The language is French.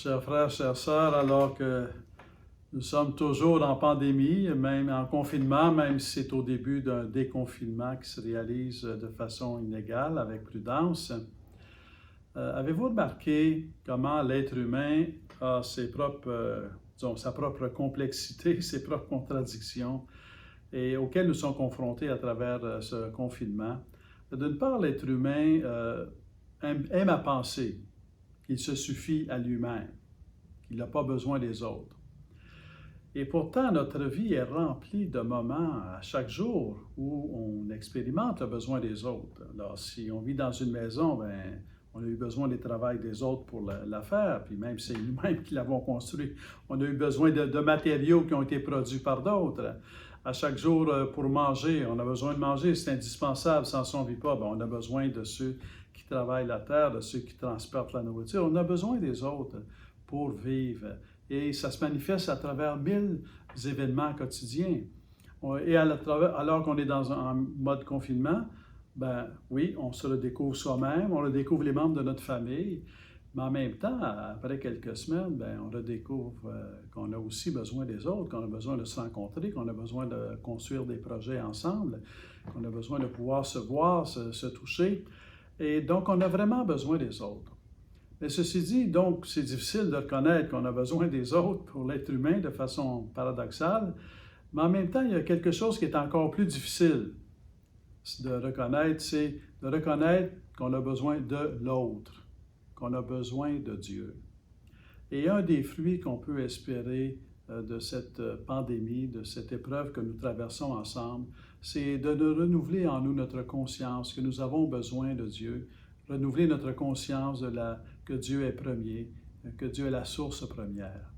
Chers frères, chères sœurs, alors que nous sommes toujours en pandémie, même en confinement, même si c'est au début d'un déconfinement qui se réalise de façon inégale, avec prudence, avez-vous remarqué comment l'être humain a sa propre complexité, ses propres contradictions, et auxquelles nous sommes confrontés à travers ce confinement? D'une part, l'être humain aime à penser qu'il se suffit à lui-même, qu'il n'a pas besoin des autres. Et pourtant, notre vie est remplie de moments à chaque jour où on expérimente le besoin des autres. Alors, si on vit dans une maison, bien, on a eu besoin du travail des autres pour la faire, puis même c'est nous-mêmes qui l'avons construit. On a eu besoin de matériaux qui ont été produits par d'autres. À chaque jour, pour manger, on a besoin de manger, c'est indispensable, sans ça on ne vit pas. Bien, on a besoin de ceux qui travaillent la terre, de ceux qui transportent la nourriture. On a besoin des autres pour vivre. Et ça se manifeste à travers 1000 événements quotidiens. Et alors qu'on est dans un mode confinement, ben oui, on se redécouvre soi-même, on redécouvre les membres de notre famille, mais en même temps, après quelques semaines, ben, on redécouvre qu'on a aussi besoin des autres, qu'on a besoin de se rencontrer, qu'on a besoin de construire des projets ensemble, qu'on a besoin de pouvoir se voir, se toucher. Et donc, on a vraiment besoin des autres. Mais ceci dit, donc, c'est difficile de reconnaître qu'on a besoin des autres pour l'être humain de façon paradoxale, mais en même temps, il y a quelque chose qui est encore plus difficile de reconnaître, c'est de reconnaître qu'on a besoin de l'autre, qu'on a besoin de Dieu. Et un des fruits qu'on peut espérer de cette pandémie, de cette épreuve que nous traversons ensemble, c'est de renouveler en nous notre conscience que nous avons besoin de Dieu, renouveler notre conscience que Dieu est premier, que Dieu est la source première.